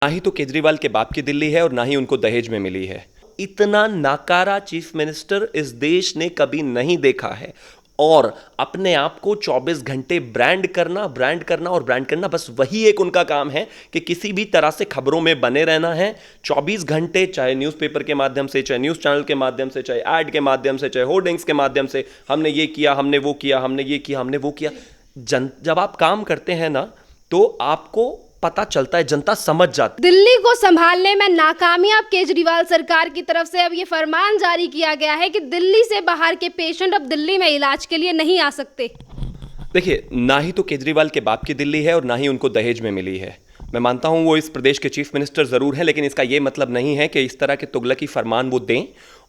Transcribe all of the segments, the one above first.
ना ही तो केजरीवाल के बाप की दिल्ली है और ना ही उनको दहेज में मिली है। इतना नाकारा चीफ मिनिस्टर इस देश ने कभी नहीं देखा है। और अपने आप को 24 घंटे ब्रांड करना और ब्रांड करना, बस वही एक उनका काम है कि किसी भी तरह से खबरों में बने रहना है 24 घंटे, चाहे न्यूज़पेपर के माध्यम से, चाहे न्यूज़ चैनल के माध्यम से, चाहे ऐड के माध्यम से, चाहे होर्डिंग्स के माध्यम से। हमने ये किया, हमने वो किया, हमने ये किया, हमने वो किया। जब आप काम करते हैं ना, तो आपको पता चलता है, जनता समझ जाती है। दिल्ली को संभालने में नाकामयाब केजरीवाल सरकार की तरफ से अब ये फरमान जारी किया गया है कि दिल्ली से बाहर के पेशेंट अब दिल्ली में इलाज के लिए नहीं आ सकते। देखिए, ना ही तो केजरीवाल के बाप की दिल्ली है और ना ही उनको दहेज में मिली है। मैं मानता हूं वो इस प्रदेश के चीफ मिनिस्टर जरूर हैं, लेकिन इसका ये मतलब नहीं है कि इस तरह के तुगलकी फरमान वो दें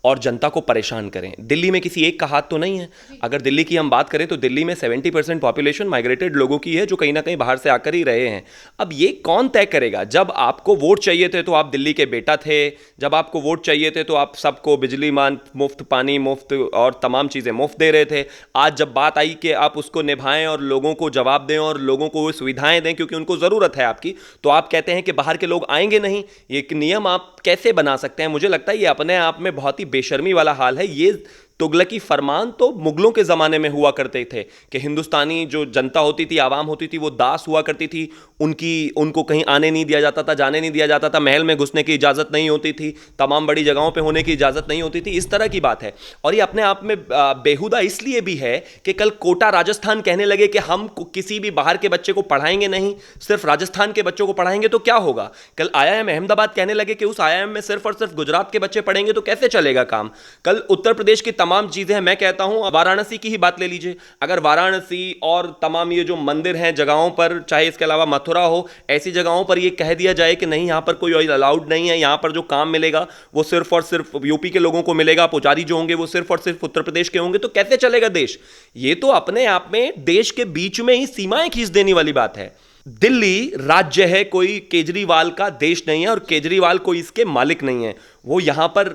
और जनता को परेशान करें। दिल्ली में किसी एक का हाथ तो नहीं है। अगर दिल्ली की हम बात करें तो दिल्ली में 70% पॉपुलेशन माइग्रेटेड लोगों की है, जो कहीं ना कहीं बाहर से आकर ही रहे हैं। अब ये कौन तय करेगा? जब आपको वोट चाहिए थे तो आप दिल्ली के बेटा थे, जब आपको वोट चाहिए थे तो आप सबको बिजली मान मुफ्त, पानी मुफ्त और तमाम चीज़ें मुफ्त दे रहे थे। आज जब बात आई कि आप उसको निभाएं और लोगों को जवाब दें और लोगों को वो सुविधाएं दें क्योंकि उनको ज़रूरत है आपकी, तो आप कहते हैं कि बाहर के लोग आएंगे नहीं। ये एक नियम आप कैसे बना सकते हैं? मुझे लगता है ये अपने आप में बहुत ही बेशर्मी वाला हाल है। ये तुगलकी फरमान तो मुगलों के ज़माने में हुआ करते थे कि हिंदुस्तानी जो जनता होती थी, आवाम होती थी, वो दास हुआ करती थी। उनको कहीं आने नहीं दिया जाता था, जाने नहीं दिया जाता था, महल में घुसने की इजाज़त नहीं होती थी, तमाम बड़ी जगहों पे होने की इजाज़त नहीं होती थी। इस तरह की बात है। और ये अपने आप में बेहुदा इसलिए भी है कि कल कोटा राजस्थान कहने लगे कि हम किसी भी बाहर के बच्चे को पढ़ाएंगे नहीं, सिर्फ राजस्थान के बच्चों को पढ़ाएंगे, तो क्या होगा? कल IIM अहमदाबाद कहने लगे कि उस IIM में सिर्फ और सिर्फ गुजरात के बच्चे पढ़ेंगे, तो कैसे चलेगा काम? कल उत्तर प्रदेश की तमाम चीजें हैं। मैं कहता हूं, वाराणसी की ही बात ले लीजिए। अगर वाराणसी और तमाम ये जो मंदिर हैं जगहों पर, चाहे इसके अलावा मथुरा हो, ऐसी जगहों पर ये कह दिया जाए कि नहीं, यहां पर कोई ऑयल अलाउड नहीं है, यहां पर जो काम मिलेगा वो सिर्फ और सिर्फ यूपी के लोगों को मिलेगा, पुजारी जो होंगे वो सिर्फ और सिर्फ उत्तर प्रदेश के होंगे, तो कैसे चलेगा देश? ये तो अपने आप में देश के बीच में ही सीमाएं खींच देने वाली बात है। दिल्ली राज्य है, कोई केजरीवाल का देश नहीं है और केजरीवाल कोई इसके मालिक नहीं है। वो यहां पर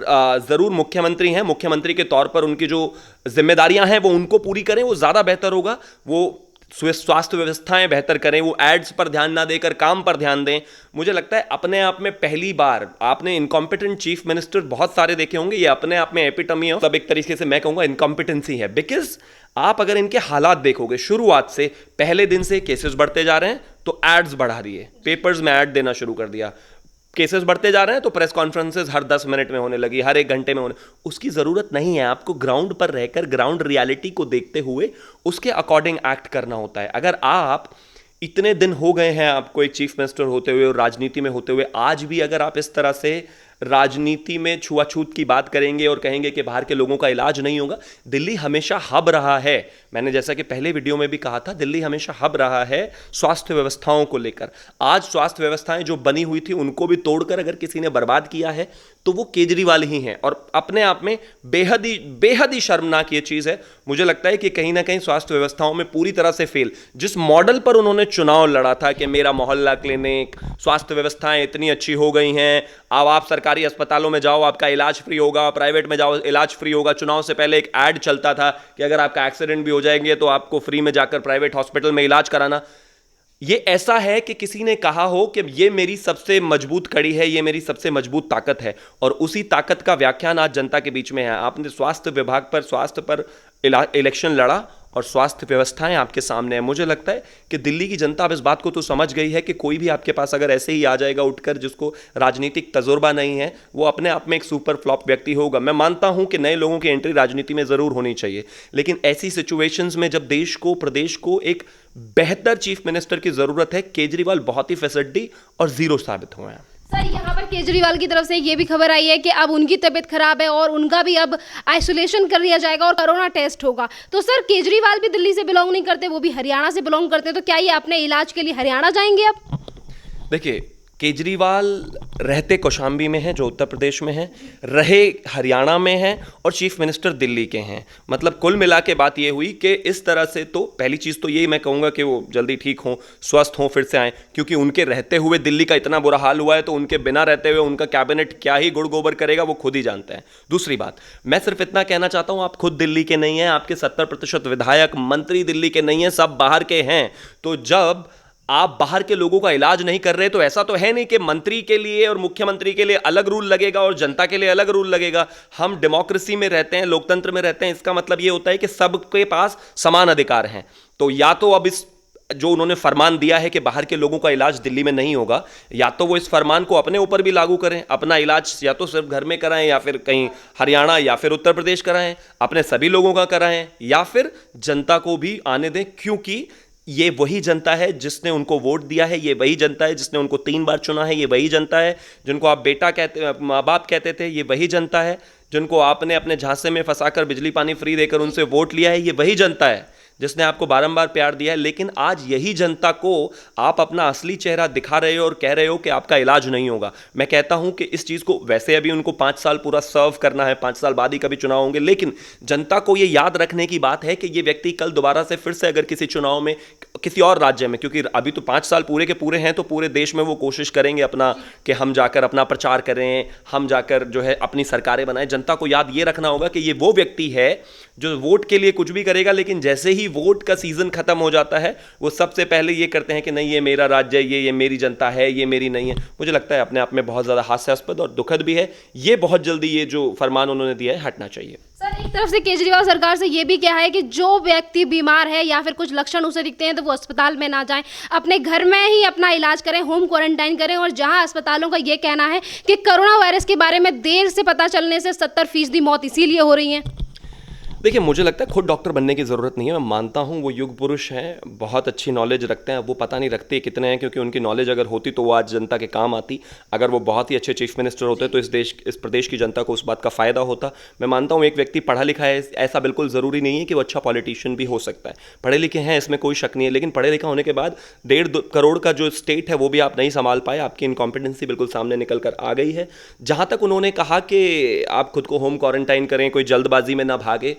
जरूर मुख्यमंत्री हैं। मुख्यमंत्री के तौर पर उनकी जो जिम्मेदारियां हैं वो उनको पूरी करें, वो ज्यादा बेहतर होगा। वो स्वास्थ्य व्यवस्थाएं बेहतर करें, वो एड्स पर ध्यान ना देकर काम पर ध्यान दें। मुझे लगता है अपने आप में पहली बार आपने इनकॉम्पिटेंट चीफ मिनिस्टर बहुत सारे देखे होंगे, ये अपने आप में एपिटमी हो, सब एक तरीके से मैं कहूंगा इनकॉम्पिटेंसी है। बिकॉज आप अगर इनके हालात देखोगे, शुरुआत से पहले दिन से केसेस बढ़ते जा रहे हैं तो एड्स बढ़ा दिए, पेपर्स में ऐड देना शुरू कर दिया। केसेस बढ़ते जा रहे हैं तो प्रेस कॉन्फ्रेंसेस हर 10 मिनट में होने लगी, हर 1 घंटे में होने। उसकी ज़रूरत नहीं है। आपको ग्राउंड पर रहकर ग्राउंड रियलिटी को देखते हुए उसके अकॉर्डिंग एक्ट करना होता है। अगर आप इतने दिन हो गए हैं आपको एक चीफ मिनिस्टर होते हुए और राजनीति में होते हुए, आज भी अगर आप इस तरह से राजनीति में छुआछूत की बात करेंगे और कहेंगे कि बाहर के लोगों का इलाज नहीं होगा। दिल्ली हमेशा हब रहा है। मैंने जैसा कि पहले वीडियो में भी कहा था, दिल्ली हमेशा हब रहा है स्वास्थ्य व्यवस्थाओं को लेकर। आज स्वास्थ्य व्यवस्थाएं जो बनी हुई थी उनको भी तोड़कर अगर किसी ने बर्बाद किया है तो वो केजरीवाल ही हैं। और अपने आप में बेहद ही शर्मनाक ये चीज़ है। मुझे लगता है कि कहीं ना कहीं स्वास्थ्य व्यवस्थाओं में पूरी तरह से फेल, जिस मॉडल पर उन्होंने चुनाव लड़ा था कि मेरा मोहल्ला क्लिनिक, स्वास्थ्य व्यवस्थाएं इतनी अच्छी हो गई हैं, अब आप सरकारी अस्पतालों में जाओ आपका इलाज फ्री होगा, प्राइवेट में जाओ इलाज फ्री होगा। चुनाव से पहले एक ऐड चलता था कि अगर आपका एक्सीडेंट भी हो जाएंगे तो आपको फ्री में जाकर प्राइवेट हॉस्पिटल में इलाज कराना। ये ऐसा है कि किसी ने कहा हो कि ये मेरी सबसे मजबूत कड़ी है, ये मेरी सबसे मजबूत ताकत है, और उसी ताकत का व्याख्यान आज जनता के बीच में है। आपने स्वास्थ्य विभाग पर, स्वास्थ्य पर इलेक्शन लड़ा और स्वास्थ्य व्यवस्थाएं आपके सामने है। मुझे लगता है कि दिल्ली की जनता अब इस बात को तो समझ गई है कि कोई भी आपके पास अगर ऐसे ही आ जाएगा उठकर, जिसको राजनीतिक तजुर्बा नहीं है, वो अपने आप में एक सुपर फ्लॉप व्यक्ति होगा। मैं मानता हूं कि नए लोगों की एंट्री राजनीति में जरूर होनी चाहिए, लेकिन ऐसी सिचुएशंस में जब देश को, प्रदेश को एक बेहतर चीफ मिनिस्टर की जरूरत है, केजरीवाल बहुत ही फैसड्डी और जीरो साबित हुए हैं। सर, यहाँ पर केजरीवाल की तरफ से ये भी खबर आई है कि अब उनकी तबीयत खराब है और उनका भी अब आइसोलेशन कर लिया जाएगा और कोरोना टेस्ट होगा। तो सर, केजरीवाल भी दिल्ली से बिलोंग नहीं करते, वो भी हरियाणा से बिलोंग करते हैं, तो क्या ये अपने इलाज के लिए हरियाणा जाएंगे अब? देखिए, केजरीवाल रहते कौशाम्बी में हैं, जो उत्तर प्रदेश में है, रहे हरियाणा में हैं और चीफ मिनिस्टर दिल्ली के हैं। मतलब कुल मिला के बात ये हुई कि इस तरह से तो पहली चीज़ तो यही मैं कहूँगा कि वो जल्दी ठीक हों, स्वस्थ हों, फिर से आएँ, क्योंकि उनके रहते हुए दिल्ली का इतना बुरा हाल हुआ है तो उनके बिना रहते हुए उनका कैबिनेट क्या ही गुड़ गोबर करेगा वो खुद ही जानते हैं। दूसरी बात, मैं सिर्फ इतना कहना चाहता हूँ, आप खुद दिल्ली के नहीं हैं, आपके 70% विधायक मंत्री दिल्ली के नहीं हैं, सब बाहर के हैं। तो जब आप बाहर के लोगों का इलाज नहीं कर रहे तो ऐसा तो है नहीं कि मंत्री के लिए और मुख्यमंत्री के लिए अलग रूल लगेगा और जनता के लिए अलग रूल लगेगा। हम डेमोक्रेसी में रहते हैं, लोकतंत्र में रहते हैं, इसका मतलब यह होता है कि सबके पास समान अधिकार हैं। तो या तो अब इस जो उन्होंने फरमान दिया है कि बाहर के लोगों का इलाज दिल्ली में नहीं होगा, या तो वो इस फरमान को अपने ऊपर भी लागू करें, अपना इलाज या तो सिर्फ घर में कराएं या फिर कहीं हरियाणा या फिर उत्तर प्रदेश कराएं, अपने सभी लोगों का कराएं, या फिर जनता को भी आने दें, क्योंकि ये वही जनता है जिसने उनको वोट दिया है, ये वही जनता है जिसने उनको 3 बार चुना है, ये वही जनता है जिनको आप बेटा कहते, माँ बाप कहते थे, ये वही जनता है जिनको आपने अपने झांसे में फंसाकर बिजली पानी फ्री देकर उनसे वोट लिया है, ये वही जनता है जिसने आपको बारंबार प्यार दिया है। लेकिन आज यही जनता को आप अपना असली चेहरा दिखा रहे हो और कह रहे हो कि आपका इलाज नहीं होगा। मैं कहता हूं कि इस चीज़ को वैसे अभी उनको 5 साल पूरा सर्व करना है, 5 साल बाद ही कभी चुनाव होंगे, लेकिन जनता को ये याद रखने की बात है कि ये व्यक्ति कल दोबारा से फिर से अगर किसी चुनाव में किसी और राज्य में, क्योंकि अभी तो 5 साल पूरे के पूरे हैं, तो पूरे देश में वो कोशिश करेंगे अपना कि हम जाकर अपना प्रचार करें, हम जाकर जो है अपनी सरकारें बनाएं। जनता को याद ये रखना होगा कि ये वो व्यक्ति है जो वोट के लिए कुछ भी करेगा, लेकिन जैसे ही वोट का सीजन खत्म हो जाता है वो सबसे पहले ये करते हैं कि नहीं ये मेरा राज्य है, ये मेरी जनता है, ये मेरी नहीं है। मुझे लगता है अपने आप में बहुत ज़्यादा हास्यास्पद और दुखद भी है। ये बहुत जल्दी ये जो फरमान उन्होंने दिया है हटना चाहिए। सर, एक तरफ से केजरीवाल सरकार से ये भी क्या है कि जो व्यक्ति बीमार है या फिर कुछ लक्षण उसे दिखते हैं तो वो अस्पताल में ना जाएं, अपने घर में ही अपना इलाज करें, होम क्वारंटाइन करें। और जहां अस्पतालों का ये कहना है कि कोरोना वायरस के बारे में देर से पता चलने से 70% मौत इसीलिए हो रही है। देखिए, मुझे लगता है खुद डॉक्टर बनने की ज़रूरत नहीं है। मैं मानता हूँ वो युग पुरुष हैं, बहुत अच्छी नॉलेज रखते हैं, वो पता नहीं रखते कितने हैं, क्योंकि उनकी नॉलेज अगर होती तो वो आज जनता के काम आती। अगर वो बहुत ही अच्छे चीफ मिनिस्टर होते तो इस प्रदेश की जनता को उस बात का फ़ायदा होता। मैं मानता हूँ एक व्यक्ति पढ़ा लिखा है, ऐसा बिल्कुल ज़रूरी नहीं है कि वो अच्छा पॉलिटिशियन भी हो सकता है। पढ़े लिखे हैं, इसमें कोई शक नहीं है, लेकिन पढ़े लिखा होने के बाद 1.5 करोड़ का जो स्टेट है वो भी आप नहीं संभाल पाए। आपकी इनकॉम्पिटेंसी बिल्कुल सामने निकल कर आ गई है। जहाँ तक उन्होंने कहा कि आप खुद को होम क्वारंटाइन करें, कोई जल्दबाजी में ना भागे,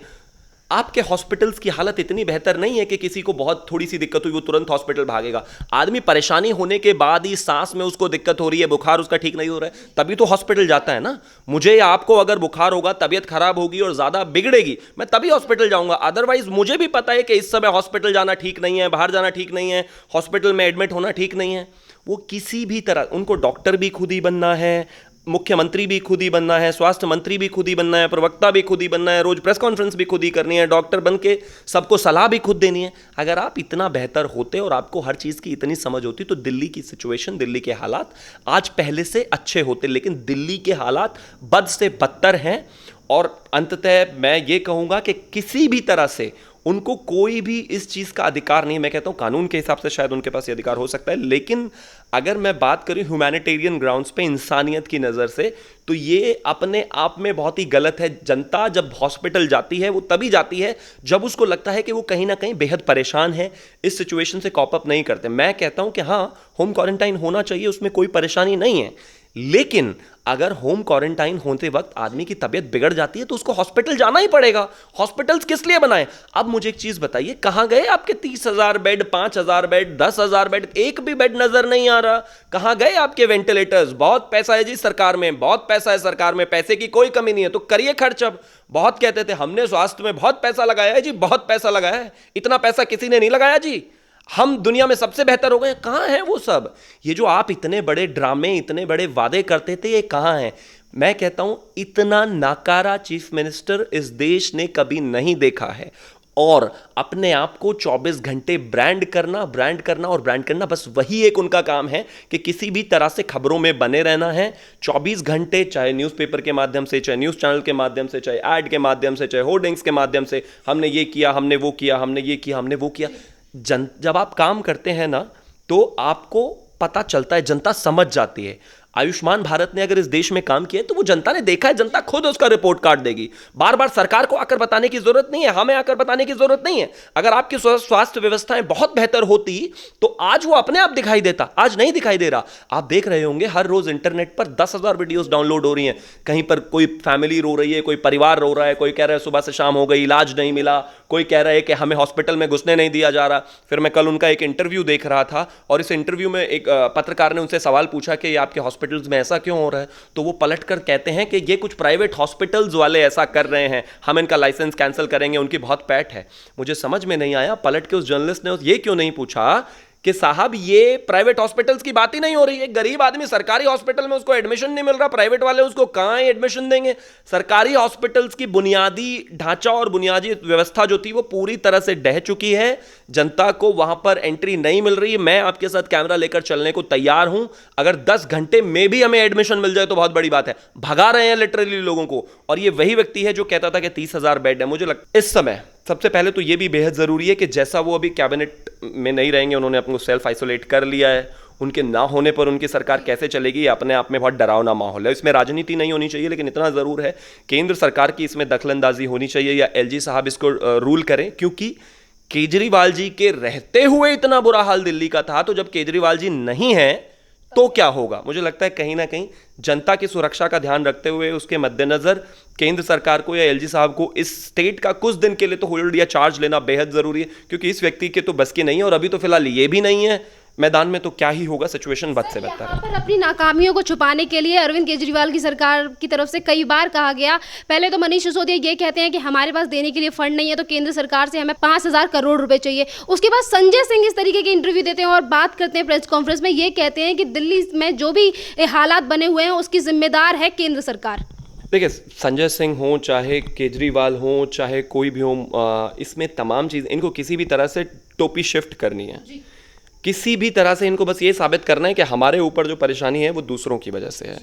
आपके हॉस्पिटल्स की हालत इतनी बेहतर नहीं है कि किसी को बहुत थोड़ी सी दिक्कत हुई वो तुरंत हॉस्पिटल भागेगा। आदमी परेशानी होने के बाद ही, सांस में उसको दिक्कत हो रही है, बुखार उसका ठीक नहीं हो रहा है, तभी तो हॉस्पिटल जाता है ना। मुझे या आपको अगर बुखार होगा, तबीयत खराब होगी और ज़्यादा बिगड़ेगी, मैं तभी हॉस्पिटल जाऊंगा। अदरवाइज मुझे भी पता है कि इस समय हॉस्पिटल जाना ठीक नहीं है, बाहर जाना ठीक नहीं है, हॉस्पिटल में एडमिट होना ठीक नहीं है। वो किसी भी तरह, उनको डॉक्टर भी खुद ही बनना है, मुख्यमंत्री भी खुद ही बनना है, स्वास्थ्य मंत्री भी खुद ही बनना है, प्रवक्ता भी खुद ही बनना है, रोज प्रेस कॉन्फ्रेंस भी खुद ही करनी है, डॉक्टर बन के सबको सलाह भी खुद देनी है। अगर आप इतना बेहतर होते और आपको हर चीज़ की इतनी समझ होती तो दिल्ली की सिचुएशन, दिल्ली के हालात आज पहले से अच्छे होते। लेकिन दिल्ली के हालात बद से बदतर हैं और अंततः मैं ये कहूँगा कि किसी भी तरह से उनको कोई भी इस चीज़ का अधिकार नहीं। मैं कहता हूँ कानून के हिसाब से शायद उनके पास ये अधिकार हो सकता है, लेकिन अगर मैं बात करूँ ह्यूमैनिटेरियन ग्राउंड्स पे, इंसानियत की नज़र से, तो ये अपने आप में बहुत ही गलत है। जनता जब हॉस्पिटल जाती है वो तभी जाती है जब उसको लगता है कि वो कहीं ना कहीं बेहद परेशान है, इस सिचुएशन से कॉप अप नहीं करते। मैं कहता हूँ कि हाँ, होम क्वारंटाइन होना चाहिए, उसमें कोई परेशानी नहीं है, लेकिन अगर होम क्वारंटाइन होते वक्त आदमी की तबीयत बिगड़ जाती है तो उसको हॉस्पिटल जाना ही पड़ेगा। हॉस्पिटल्स किस लिए बनाए? अब मुझे एक चीज बताइए, कहां गए आपके 30,000 बेड, 5,000 बेड, 10,000 बेड? एक भी बेड नजर नहीं आ रहा। कहां गए आपके वेंटिलेटर्स? बहुत पैसा है जी सरकार में, बहुत पैसा है सरकार में, पैसे की कोई कमी नहीं है, तो करिए खर्च। अब बहुत कहते थे हमने स्वास्थ्य में बहुत पैसा लगाया है जी, बहुत पैसा लगाया है, इतना पैसा किसी ने नहीं लगाया जी, हम दुनिया में सबसे बेहतर हो गए। कहां है वो सब? ये जो आप इतने बड़े ड्रामे, इतने बड़े वादे करते थे, ये कहां है? मैं कहता हूं इतना नाकारा चीफ मिनिस्टर इस देश ने कभी नहीं देखा है। और अपने आप को 24 घंटे ब्रांड करना और ब्रांड करना, बस वही एक उनका काम है कि किसी भी तरह से खबरों में बने रहना है 24 घंटे, चाहे न्यूज़पेपर के माध्यम से, चाहे न्यूज़ चैनल के माध्यम से, चाहे ऐड के माध्यम से, चाहे होर्डिंग्स के माध्यम से। हमने ये किया, हमने वो किया, हमने ये किया, हमने वो किया। जब आप काम करते हैं ना तो आपको पता चलता है, जनता समझ जाती है। आयुष्मान भारत ने अगर इस देश में काम किया है तो वो जनता ने देखा है, जनता खुद उसका रिपोर्ट कार्ड देगी। बार बार सरकार को आकर बताने की जरूरत नहीं है, हमें आकर बताने की जरूरत नहीं है। अगर आपकी स्वास्थ्य व्यवस्थाएं बहुत बेहतर होती तो आज वो अपने आप दिखाई देता, आज नहीं दिखाई दे रहा। आप देख रहे होंगे हर रोज इंटरनेट पर 10,000 वीडियोस डाउनलोड हो रही हैं। कहीं पर कोई फैमिली रो रही है, कोई परिवार रो रहा है, कोई कह रहा है सुबह से शाम हो गई, इलाज नहीं मिला, कोई कह रहा है कि हमें हॉस्पिटल में घुसने नहीं दिया जा रहा। फिर मैं कल उनका एक इंटरव्यू देख रहा था और इस इंटरव्यू में एक पत्रकार ने उनसे सवाल पूछा कि आपके हॉस्पिटल्स में ऐसा क्यों हो रहा है, तो वो पलटकर कहते हैं कि ये कुछ प्राइवेट हॉस्पिटल्स वाले ऐसा कर रहे हैं, हम इनका लाइसेंस कैंसिल करेंगे, उनकी बहुत पैठ है। मुझे समझ में नहीं आया, पलट के उस जर्नलिस्ट ने ये क्यों नहीं पूछा कि साहब ये प्राइवेट हॉस्पिटल्स की बात ही नहीं हो रही है। गरीब आदमी सरकारी हॉस्पिटल में उसको एडमिशन नहीं मिल रहा, प्राइवेट वाले उसको कहां एडमिशन देंगे। सरकारी हॉस्पिटल्स की बुनियादी ढांचा और बुनियादी व्यवस्था जो थी वो पूरी तरह से ढह चुकी है, जनता को वहां पर एंट्री नहीं मिल रही है। मैं आपके साथ कैमरा लेकर चलने को तैयार हूं, अगर 10 घंटे में भी हमें एडमिशन मिल जाए तो बहुत बड़ी बात है। भगा रहे हैं लिटरली लोगों को, और ये वही व्यक्ति है जो कहता था कि 30,000 बेड है। मुझे लगता है इस समय सबसे पहले तो ये भी बेहद ज़रूरी है कि जैसा वो अभी कैबिनेट में नहीं रहेंगे, उन्होंने अपने को सेल्फ आइसोलेट कर लिया है, उनके ना होने पर उनकी सरकार कैसे चलेगी ये अपने आप में बहुत डरावना माहौल है। इसमें राजनीति नहीं होनी चाहिए, लेकिन इतना ज़रूर है केंद्र सरकार की इसमें दखलंदाजी होनी चाहिए या एलजी साहब इसको रूल करें, क्योंकि केजरीवाल जी के रहते हुए इतना बुरा हाल दिल्ली का था, तो जब केजरीवाल जी नहीं है तो क्या होगा। मुझे लगता है कहीं ना कहीं जनता की सुरक्षा का ध्यान रखते हुए उसके मद्देनजर केंद्र सरकार को या एलजी साहब को इस स्टेट का कुछ दिन के लिए तो होल्ड या चार्ज लेना बेहद जरूरी है, क्योंकि इस व्यक्ति के तो बस की नहीं है, और अभी तो फिलहाल ये भी नहीं है मैदान में, तो क्या ही होगा, सिचुएशन बद से बदतर है। पर अपनी नाकामियों को छुपाने के लिए अरविंद केजरीवाल की सरकार की तरफ से कई बार कहा गया, पहले तो मनीष सिसोदिया ये कहते हैं कि हमारे पास देने के लिए फंड नहीं है, तो केंद्र सरकार से हमें 5,000 करोड़ रुपए चाहिए। उसके बाद संजय सिंह इस तरीके के इंटरव्यू देते हैं और बात करते हैं प्रेस कॉन्फ्रेंस में, ये कहते हैं कि दिल्ली में जो भी हालात बने हुए हैं उसकी जिम्मेदार है केंद्र सरकार। देखिए, संजय सिंह हो चाहे केजरीवाल हो चाहे कोई भी हो, इसमें तमाम चीज़ इनको किसी भी तरह से टोपी शिफ्ट करनी है, किसी भी तरह से इनको बस ये साबित करना है कि हमारे ऊपर जो परेशानी है वो दूसरों की वजह से है।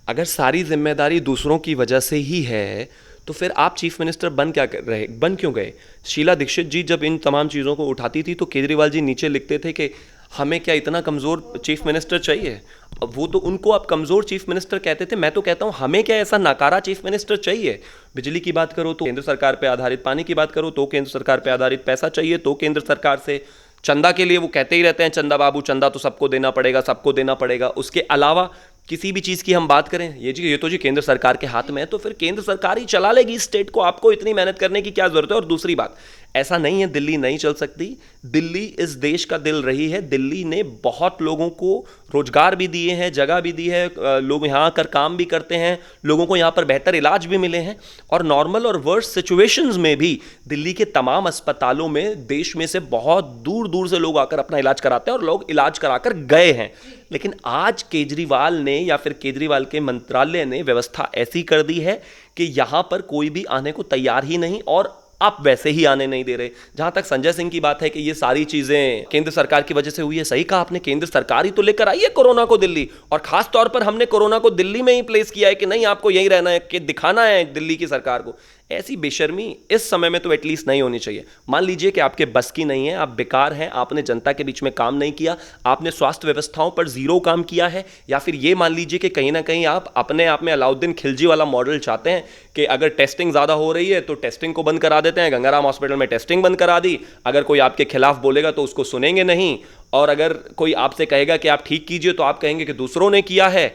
अगर सारी जिम्मेदारी दूसरों की वजह से ही है तो फिर आप चीफ मिनिस्टर बन क्यों गए। शीला दीक्षित जी जब इन तमाम चीज़ों को उठाती थी तो केजरीवाल जी नीचे लिखते थे कि हमें क्या इतना कमज़ोर चीफ मिनिस्टर चाहिए। अब वो तो उनको आप कमज़ोर चीफ मिनिस्टर कहते थे, मैं तो कहता हूँ हमें क्या ऐसा नकारा चीफ मिनिस्टर चाहिए। बिजली की बात करो तो केंद्र सरकार पे आधारित, पानी की बात करो तो केंद्र सरकार पे आधारित, पैसा चाहिए तो केंद्र सरकार से, चंदा के लिए वो कहते ही रहते हैं चंदा बाबू चंदा तो सबको देना पड़ेगा, सबको देना पड़ेगा। उसके अलावा किसी भी चीज़ की हम बात करें, ये तो जी केंद्र सरकार के हाथ में है, तो फिर केंद्र सरकार ही चला लेगी इस स्टेट को, आपको इतनी मेहनत करने की क्या जरूरत है। और दूसरी बात, ऐसा नहीं है दिल्ली नहीं चल सकती, दिल्ली इस देश का दिल रही है, दिल्ली ने बहुत लोगों को रोजगार भी दिए हैं, जगह भी दी है, लोग यहाँ आकर काम भी करते हैं, लोगों को यहाँ पर बेहतर इलाज भी मिले हैं, और नॉर्मल और वर्स्ट सिचुएशंस में भी दिल्ली के तमाम अस्पतालों में देश में से बहुत दूर दूर से लोग आकर अपना इलाज कराते हैं और लोग इलाज कराकर गए हैं। लेकिन आज केजरीवाल ने या फिर केजरीवाल के मंत्रालय ने व्यवस्था ऐसी कर दी है कि यहाँ पर कोई भी आने को तैयार ही नहीं, और आप वैसे ही आने नहीं दे रहे। जहां तक संजय सिंह की बात है कि ये सारी चीजें केंद्र सरकार की वजह से हुई है, सही कहा आपने, केंद्र सरकार ही तो लेकर आई है कोरोना को दिल्ली, और खास तौर पर हमने कोरोना को दिल्ली में ही प्लेस किया है कि नहीं आपको यहीं रहना है, कि दिखाना है दिल्ली की सरकार को। ऐसी बेशर्मी इस समय में तो एटलीस्ट नहीं होनी चाहिए। मान लीजिए कि आपके बस की नहीं है, आप बेकार हैं, आपने जनता के बीच में काम नहीं किया, आपने स्वास्थ्य व्यवस्थाओं पर जीरो काम किया है, या फिर ये मान लीजिए कि कहीं ना कहीं आप अपने आप में अलाउद्दीन खिलजी वाला मॉडल चाहते हैं कि अगर टेस्टिंग ज़्यादा हो रही है तो टेस्टिंग को बंद करा देते हैं। गंगाराम हॉस्पिटल में टेस्टिंग बंद करा दी, अगर कोई आपके खिलाफ बोलेगा तो उसको सुनेंगे नहीं, और अगर कोई आपसे कहेगा कि आप ठीक कीजिए तो आप कहेंगे कि दूसरों ने किया है,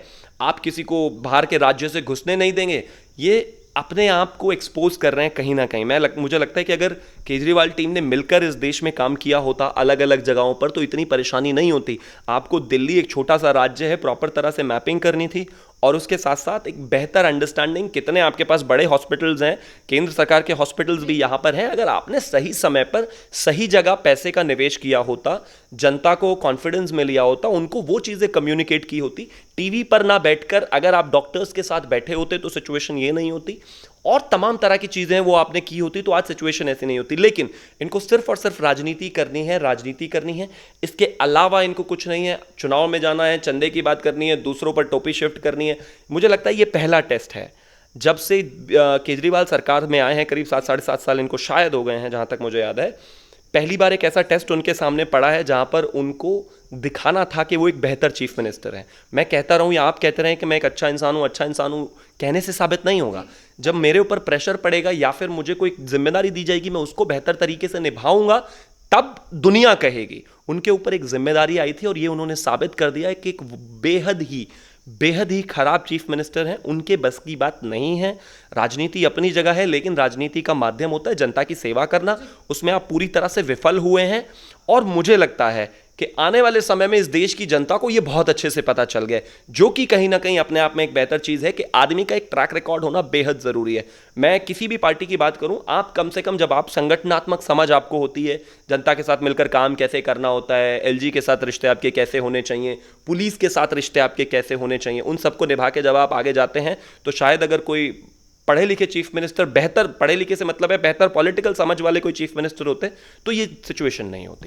आप किसी को बाहर के राज्य से घुसने नहीं देंगे। ये अपने आप को एक्सपोज कर रहे हैं कहीं ना कहीं। मुझे लगता है कि अगर केजरीवाल टीम ने मिलकर इस देश में काम किया होता अलग अलग जगहों पर तो इतनी परेशानी नहीं होती। आपको दिल्ली एक छोटा सा राज्य है, प्रॉपर तरह से मैपिंग करनी थी, और उसके साथ साथ एक बेहतर अंडरस्टैंडिंग कितने आपके पास बड़े हॉस्पिटल्स हैं, केंद्र सरकार के हॉस्पिटल्स भी यहाँ पर हैं। अगर आपने सही समय पर सही जगह पैसे का निवेश किया होता, जनता को कॉन्फिडेंस में लिया होता, उनको वो चीज़ें कम्युनिकेट की होती, टीवी पर ना बैठकर अगर आप डॉक्टर्स के साथ बैठे होते तो सिचुएशन ये नहीं होती, और तमाम तरह की चीज़ें वो आपने की होती तो आज सिचुएशन ऐसी नहीं होती। लेकिन इनको सिर्फ और सिर्फ राजनीति करनी है, इसके अलावा इनको कुछ नहीं है। चुनाव में जाना है, चंदे की बात करनी है, दूसरों पर टोपी शिफ्ट करनी है। मुझे लगता है ये पहला टेस्ट है जब से केजरीवाल सरकार में आए हैं, करीब 7 साढ़े 7 साल इनको शायद हो गए हैं जहाँ तक मुझे याद है। पहली बार एक ऐसा टेस्ट उनके सामने पड़ा है जहाँ पर उनको दिखाना था कि वो एक बेहतर चीफ मिनिस्टर हैं। मैं कहता रहूँ या आप कहते रहें कि मैं एक अच्छा इंसान हूँ, कहने से साबित नहीं होगा। जब मेरे ऊपर प्रेशर पड़ेगा या फिर मुझे कोई जिम्मेदारी दी जाएगी, मैं उसको बेहतर तरीके से निभाऊंगा, तब दुनिया कहेगी। उनके ऊपर एक जिम्मेदारी आई थी और ये उन्होंने साबित कर दिया है कि एक बेहद ही खराब चीफ मिनिस्टर हैं। उनके बस की बात नहीं है। राजनीति अपनी जगह है, लेकिन राजनीति का माध्यम होता है जनता की सेवा करना, उसमें आप पूरी तरह से विफल हुए हैं। और मुझे लगता है कि आने वाले समय में इस देश की जनता को ये बहुत अच्छे से पता चल गया है, जो कि कहीं ना कहीं अपने आप में एक बेहतर चीज़ है कि आदमी का एक ट्रैक रिकॉर्ड होना बेहद ज़रूरी है। मैं किसी भी पार्टी की बात करूं, आप कम से कम जब आप संगठनात्मक समझ आपको होती है, जनता के साथ मिलकर काम कैसे करना होता है, एलजी के साथ रिश्ते आपके कैसे होने चाहिए, पुलिस के साथ रिश्ते आपके कैसे होने चाहिए, उन सबको निभा के जब आप आगे जाते हैं तो शायद अगर कोई पढ़े लिखे चीफ मिनिस्टर, बेहतर पढ़े लिखे से मतलब है बेहतर पॉलिटिकल समझ वाले कोई चीफ मिनिस्टर होते तो ये सिचुएशन नहीं होती।